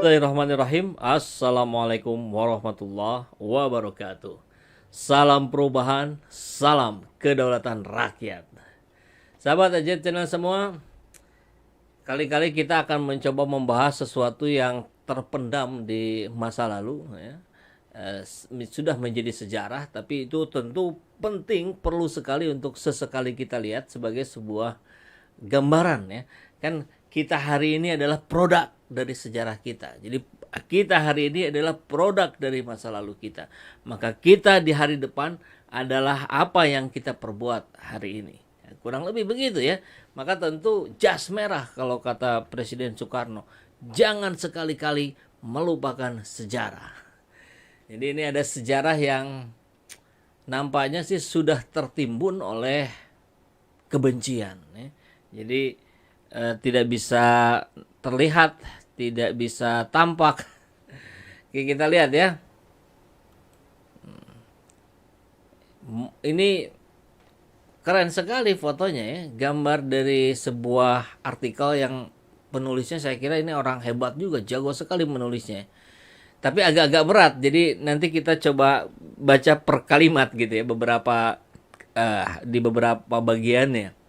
Bismillahirrahmanirrahim. Assalamualaikum warahmatullahi wabarakatuh. Salam perubahan, salam kedaulatan rakyat. Sahabat Ajaib channel semua, kali-kali kita akan mencoba membahas sesuatu yang terpendam di masa lalu, ya. Sudah menjadi sejarah, tapi itu tentu penting, perlu sekali untuk sesekali kita lihat sebagai sebuah gambaran, ya. Kan kita hari ini adalah produk dari sejarah kita. Jadi kita hari ini adalah produk dari masa lalu kita. Maka kita di hari depan adalah apa yang kita perbuat hari ini. Kurang lebih begitu ya. Maka tentu jas merah kalau kata Presiden Soekarno. Jangan sekali-kali melupakan sejarah. Jadi ini ada sejarah yang nampaknya sih sudah tertimbun oleh kebencian, ya. Jadi tidak bisa terlihat, tidak bisa tampak. Oke, kita lihat ya. Ini keren sekali fotonya ya. Gambar dari sebuah artikel yang penulisnya saya kira ini orang hebat juga, jago sekali menulisnya. Tapi agak-agak berat. Jadi nanti kita coba baca per kalimat gitu ya, di beberapa bagiannya.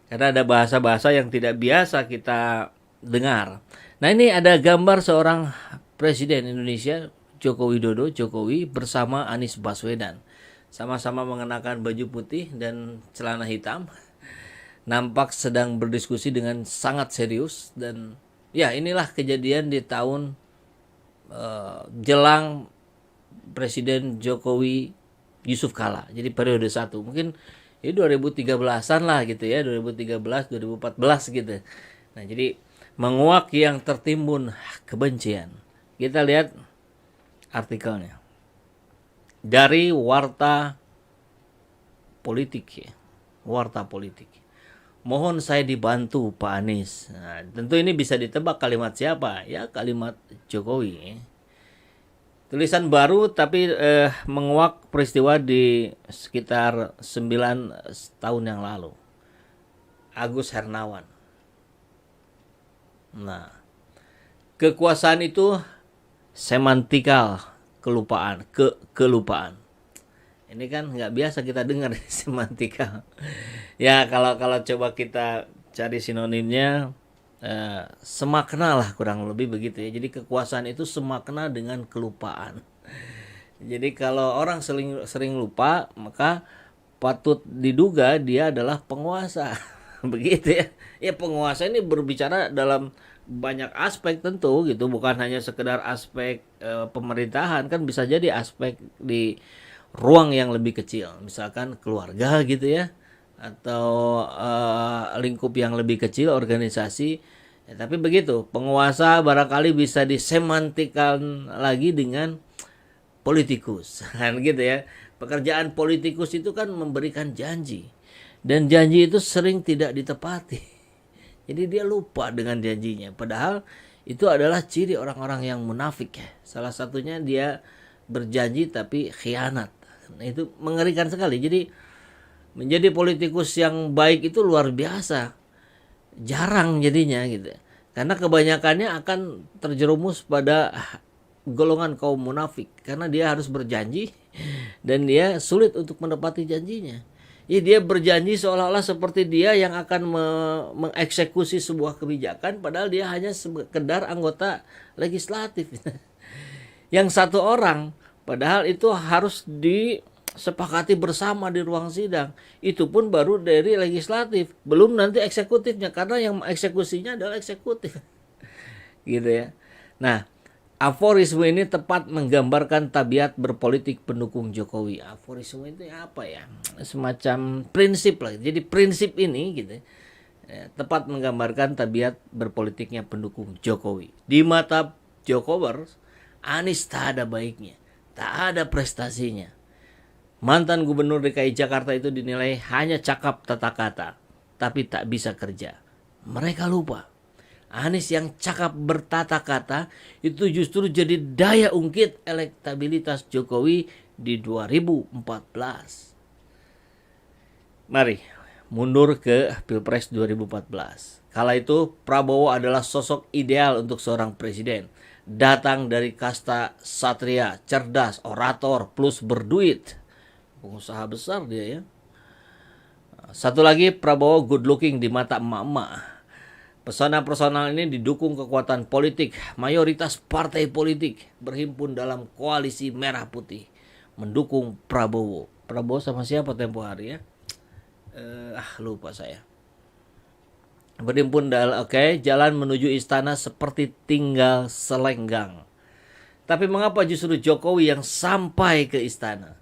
Karena ada bahasa-bahasa yang tidak biasa kita dengar. Nah, ini ada gambar seorang Presiden Indonesia, Joko Widodo, Jokowi bersama Anies Baswedan. Sama-sama mengenakan baju putih dan celana hitam. Nampak sedang berdiskusi dengan sangat serius. Dan ya, inilah kejadian di tahun jelang Presiden Jokowi Yusuf Kala. Jadi periode 1. Mungkin ini 2013-an lah gitu ya, 2013, 2014 gitu. Nah, jadi menguak yang tertimbun kebencian. Kita lihat artikelnya. Dari Warta Politik ya. Warta Politik. Mohon saya dibantu Pak Anies. Nah, tentu ini bisa ditebak kalimat siapa? Ya, kalimat Jokowi ya. Tulisan baru tapi menguak peristiwa di sekitar 9 tahun yang lalu. Agus Hernawan. Nah, kekuasaan itu semantikal, kelupaan. Ini kan nggak biasa kita dengar semantikal. Ya, kalau coba kita cari sinonimnya, semakna lah kurang lebih begitu ya. Jadi kekuasaan itu semakna dengan kelupaan. Jadi kalau orang sering lupa, maka patut diduga dia adalah penguasa. Begitu ya. Ya, penguasa ini berbicara dalam banyak aspek tentu gitu, bukan hanya sekedar aspek pemerintahan, kan bisa jadi aspek di ruang yang lebih kecil, misalkan keluarga gitu ya, atau lingkup yang lebih kecil, organisasi. Ya, tapi begitu, penguasa barangkali bisa disemantikan lagi dengan politikus, kan gitu ya. Pekerjaan politikus itu kan memberikan janji, dan janji itu sering tidak ditepati. Jadi dia lupa dengan janjinya, padahal itu adalah ciri orang-orang yang munafik ya. Salah satunya dia berjanji tapi khianat. Nah, itu mengerikan sekali. Jadi menjadi politikus yang baik itu luar biasa jarang jadinya gitu. Karena kebanyakannya akan terjerumus pada golongan kaum munafik, karena dia harus berjanji dan dia sulit untuk menepati janjinya. Ya, dia berjanji seolah-olah seperti dia yang akan mengeksekusi sebuah kebijakan, padahal dia hanya sekedar anggota legislatif. Yang satu orang, padahal itu harus disepakati bersama di ruang sidang. Itu pun baru dari legislatif, belum nanti eksekutifnya, karena yang eksekusinya adalah eksekutif. Gitu ya. Nah, aforisme ini tepat menggambarkan tabiat berpolitik pendukung Jokowi. Aforisme itu apa ya? Semacam prinsip lah. Jadi prinsip ini gitu ya, tepat menggambarkan tabiat berpolitiknya pendukung Jokowi. Di mata Jokowers, Anies tak ada baiknya, tak ada prestasinya. Mantan Gubernur DKI Jakarta itu dinilai hanya cakap tata kata, tapi tak bisa kerja. Mereka lupa, Anies yang cakap bertata kata itu justru jadi daya ungkit elektabilitas Jokowi di 2014. Mari mundur ke Pilpres 2014. Kala itu Prabowo adalah sosok ideal untuk seorang presiden. datang dari kasta satria, cerdas, orator, plus berduit. Pengusaha besar dia ya. Satu lagi, Prabowo good looking di mata emak-emak. Pesona personal ini didukung kekuatan politik. Mayoritas partai politik berhimpun dalam koalisi merah putih mendukung Prabowo. Prabowo sama siapa tempo hari ya? Lupa saya. Berhimpun dalam jalan menuju istana seperti tinggal selenggang. Tapi mengapa justru Jokowi yang sampai ke istana?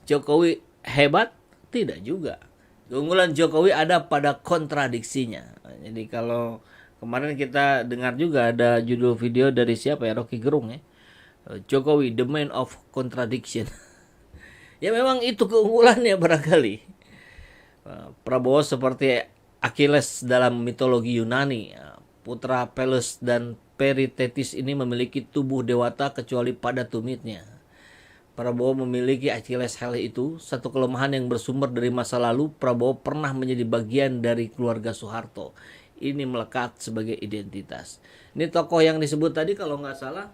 Jokowi hebat? Tidak juga. Keunggulan Jokowi ada pada kontradiksinya. Jadi kalau kemarin kita dengar juga ada judul video dari siapa ya, Rocky Gerung ya, Jokowi the man of contradiction. Ya memang itu keunggulannya barangkali. Prabowo seperti Achilles dalam mitologi Yunani. Putra Peleus dan Peritetis ini memiliki tubuh dewata kecuali pada tumitnya. Prabowo memiliki Achilles heel itu, satu kelemahan yang bersumber dari masa lalu. Prabowo pernah menjadi bagian dari keluarga Soeharto. Ini melekat sebagai identitas. Ini tokoh yang disebut tadi kalau nggak salah,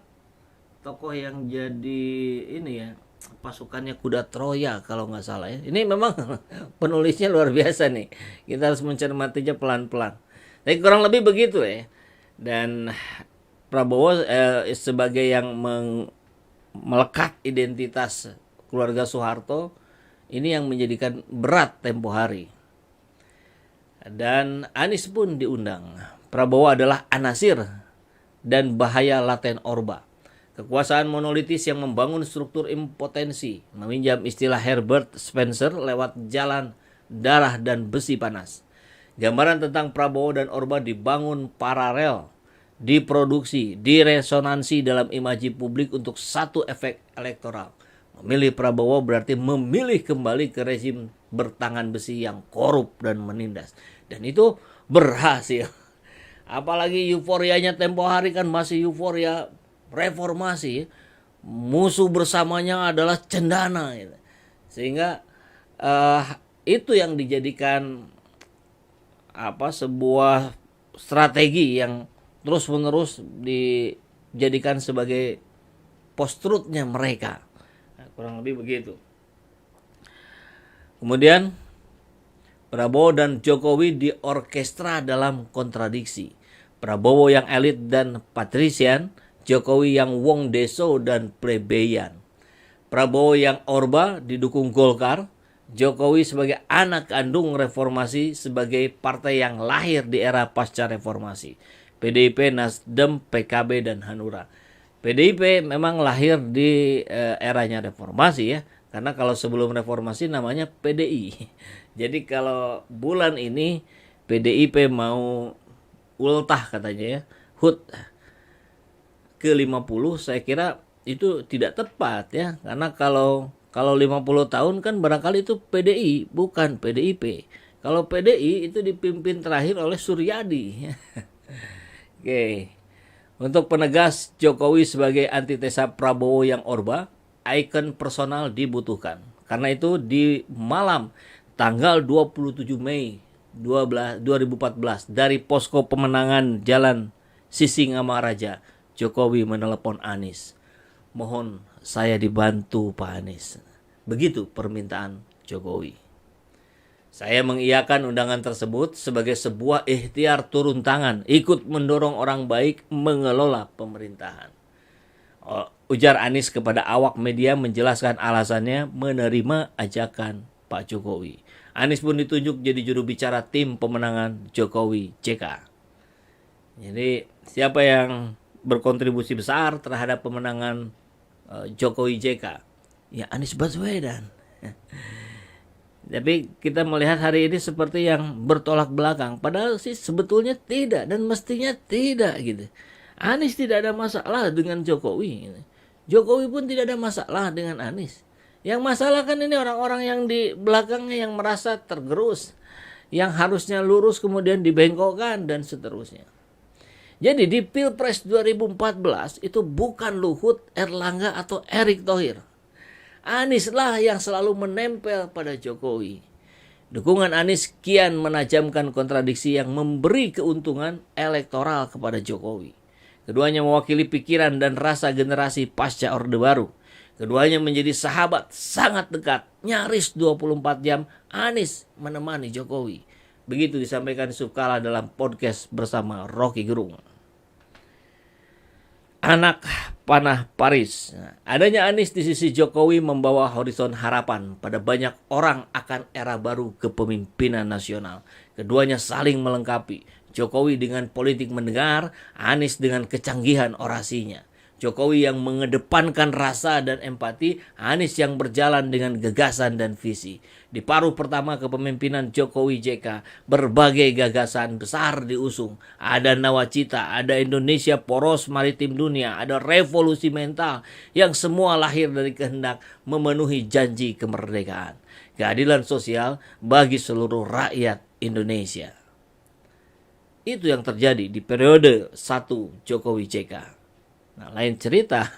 tokoh yang jadi ini ya, pasukannya kuda Troya kalau nggak salah ya. Ini memang penulisnya luar biasa nih. Kita harus mencermatinya pelan-pelan. Tapi kurang lebih begitu ya. Dan Prabowo sebagai yang melekat identitas keluarga Soeharto, ini yang menjadikan berat tempo hari. Dan Anies pun diundang. Prabowo adalah anasir dan bahaya laten orba. Kekuasaan monolitis yang membangun struktur impotensi, meminjam istilah Herbert Spencer lewat jalan darah dan besi panas. Gambaran tentang Prabowo dan Orba dibangun paralel, diproduksi, diresonansi dalam imaji publik untuk satu efek elektoral. Memilih Prabowo berarti memilih kembali ke rezim bertangan besi yang korup dan menindas. Dan itu berhasil. Apalagi euforianya tempo hari kan masih euforia reformasi. Musuh bersamanya adalah cendana. Sehingga itu yang dijadikan sebuah strategi yang terus-menerus dijadikan sebagai post-truth-nya mereka. Kurang lebih begitu. Kemudian Prabowo dan Jokowi diorkestra dalam kontradiksi. Prabowo yang elit dan patrisian, Jokowi yang wong deso dan plebeyan. Prabowo yang orba didukung Golkar, Jokowi sebagai anak kandung reformasi, sebagai partai yang lahir di era pasca reformasi. PDIP, Nasdem, PKB, dan Hanura. PDIP memang lahir di eranya reformasi ya. Karena kalau sebelum reformasi namanya PDI. Jadi kalau bulan ini PDIP mau ultah katanya ya, HUT ke-50, saya kira itu tidak tepat ya. Karena kalau 50 tahun kan barangkali itu PDI, bukan PDIP. Kalau PDI itu dipimpin terakhir oleh Suryadi. Oke. Untuk penegas Jokowi sebagai antitesa Prabowo yang orba, ikon personal dibutuhkan. Karena itu di malam tanggal 27 Mei 2014 dari posko pemenangan Jalan Sisingamaraja, Jokowi menelepon Anies. Mohon saya dibantu Pak Anies. Begitu permintaan Jokowi. Saya mengiyakan undangan tersebut sebagai sebuah ikhtiar turun tangan, ikut mendorong orang baik mengelola pemerintahan. Ujar Anies kepada awak media menjelaskan alasannya menerima ajakan Pak Jokowi. Anies pun ditunjuk jadi juru bicara tim pemenangan Jokowi JK. Jadi siapa yang berkontribusi besar terhadap pemenangan Jokowi JK? Ya Anies Baswedan. Tapi kita melihat hari ini seperti yang bertolak belakang. Padahal sih sebetulnya tidak dan mestinya tidak gitu. Anies tidak ada masalah dengan Jokowi. Jokowi pun tidak ada masalah dengan Anies. Yang masalah kan ini orang-orang yang di belakangnya yang merasa tergerus. Yang harusnya lurus kemudian dibengkokkan dan seterusnya. Jadi di Pilpres 2014 itu bukan Luhut, Erlangga atau Erick Thohir. Anies lah yang selalu menempel pada Jokowi. Dukungan Anies kian menajamkan kontradiksi yang memberi keuntungan elektoral kepada Jokowi. Keduanya mewakili pikiran dan rasa generasi pasca Orde Baru. Keduanya menjadi sahabat sangat dekat, nyaris 24 jam Anies menemani Jokowi. Begitu disampaikan Yusuf Kala dalam podcast bersama Rocky Gerung. Anak panah Paris. Adanya Anies di sisi Jokowi membawa horizon harapan pada banyak orang akan era baru kepemimpinan nasional. Keduanya saling melengkapi. Jokowi dengan politik mendengar, Anies dengan kecanggihan orasinya. Jokowi yang mengedepankan rasa dan empati, Anies yang berjalan dengan gagasan dan visi. Di paruh pertama kepemimpinan Jokowi JK, berbagai gagasan besar diusung. Ada nawacita, ada Indonesia poros maritim dunia, ada revolusi mental yang semua lahir dari kehendak memenuhi janji kemerdekaan. Keadilan sosial bagi seluruh rakyat Indonesia. Itu yang terjadi di periode 1 Jokowi JK. Nah, lain cerita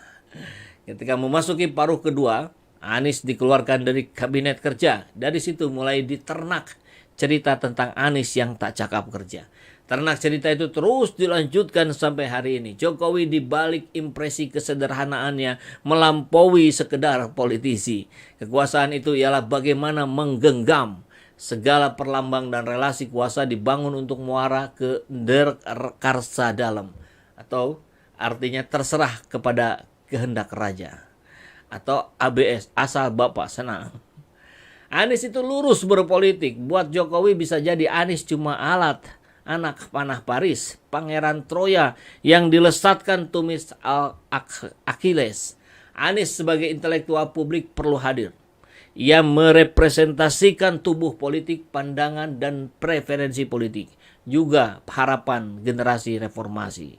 ketika memasuki paruh kedua, Anies dikeluarkan dari kabinet kerja. Dari situ mulai diternak cerita tentang Anies yang tak cakap kerja. Ternak cerita itu terus dilanjutkan sampai hari ini. Jokowi dibalik impresi kesederhanaannya melampaui sekedar politisi. Kekuasaan itu ialah bagaimana menggenggam segala perlambang dan relasi kuasa dibangun untuk muara ke karsa dalam, atau artinya terserah kepada kehendak raja, atau ABS, asal Bapak senang. Anies itu lurus berpolitik. Buat Jokowi bisa jadi Anies cuma alat, anak panah Paris, pangeran Troya yang dilesatkan tumis Achilles. Anies sebagai intelektual publik perlu hadir. Ia merepresentasikan tubuh politik, pandangan, dan preferensi politik. Juga harapan generasi reformasi.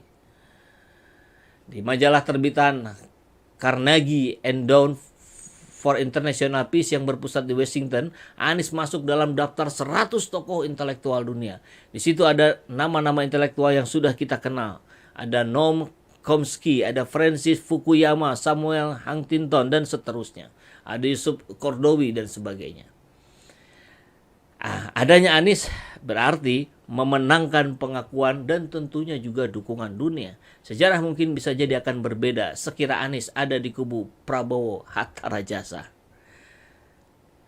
Di majalah terbitan Carnegie Endowment for International Peace yang berpusat di Washington, Anies masuk dalam daftar 100 tokoh intelektual dunia. Di situ ada nama-nama intelektual yang sudah kita kenal. Ada Noam Chomsky, ada Francis Fukuyama, Samuel Huntington, dan seterusnya. Ada Yusuf Qaradawi dan sebagainya. Adanya Anies berarti memenangkan pengakuan dan tentunya juga dukungan dunia. Sejarah mungkin bisa jadi akan berbeda sekira Anies ada di kubu Prabowo Hatta Rajasa.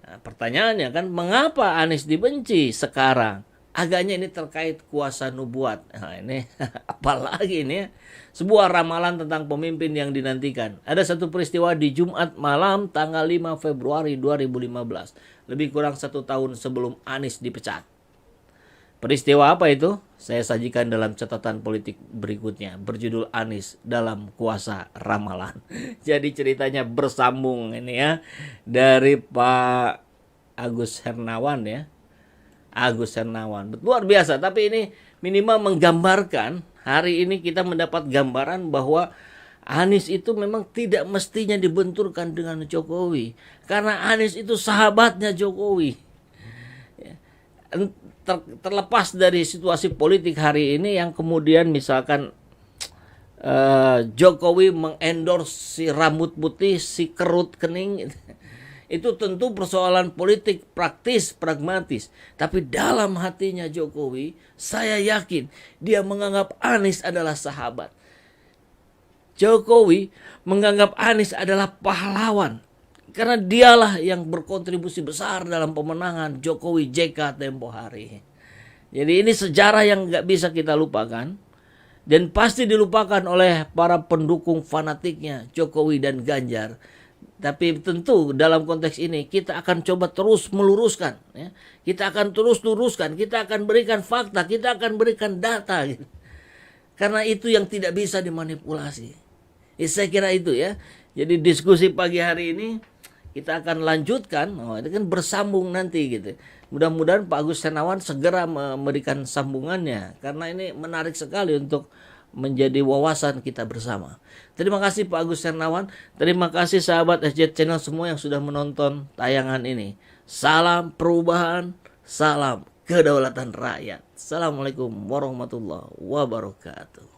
Nah, pertanyaannya kan, mengapa Anies dibenci sekarang? Agaknya ini terkait kuasa nubuat. Nah, ini apalagi ini ya? Sebuah ramalan tentang pemimpin yang dinantikan. Ada satu peristiwa di Jumat malam tanggal 5 Februari 2015. Lebih kurang 1 tahun sebelum Anies dipecat. Peristiwa apa itu? Saya sajikan dalam catatan politik berikutnya, berjudul Anies dalam Kuasa Ramalan. Jadi ceritanya bersambung ini ya, dari Pak Agus Hernawan ya. Agus Hernawan, luar biasa. Tapi ini minimal menggambarkan, hari ini kita mendapat gambaran bahwa Anies itu memang tidak mestinya dibenturkan dengan Jokowi, karena Anies itu sahabatnya Jokowi. Terlepas dari situasi politik hari ini yang kemudian misalkan Jokowi mengendorse si rambut putih, si kerut kening, itu tentu persoalan politik praktis, pragmatis. Tapi dalam hatinya Jokowi, saya yakin dia menganggap Anies adalah sahabat. Jokowi menganggap Anies adalah pahlawan. Karena dialah yang berkontribusi besar dalam pemenangan Jokowi JK tempo hari. Jadi ini sejarah yang gak bisa kita lupakan. Dan pasti dilupakan oleh para pendukung fanatiknya Jokowi dan Ganjar. Tapi tentu dalam konteks ini kita akan coba terus meluruskan. Ya. Kita akan terus luruskan. Kita akan berikan fakta. Kita akan berikan data. Gitu. Karena itu yang tidak bisa dimanipulasi. Saya kira itu ya. Jadi diskusi pagi hari ini kita akan lanjutkan. Itu kan bersambung nanti gitu. Mudah-mudahan Pak Agus Hernawan segera memberikan sambungannya. Karena ini menarik sekali untuk menjadi wawasan kita bersama. Terima kasih Pak Agus Hernawan. Terima kasih sahabat SJ Channel semua yang sudah menonton tayangan ini. Salam perubahan, salam kedaulatan rakyat. Assalamualaikum warahmatullahi wabarakatuh.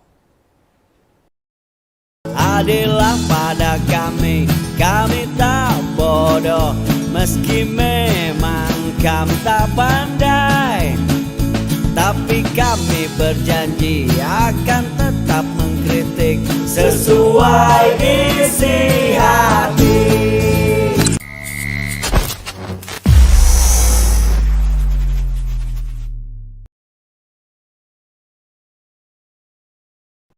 Adillah pada kami tak bodoh, meski memang kami tak pandai. Tapi kami berjanji akan tetap mengkritik sesuai isi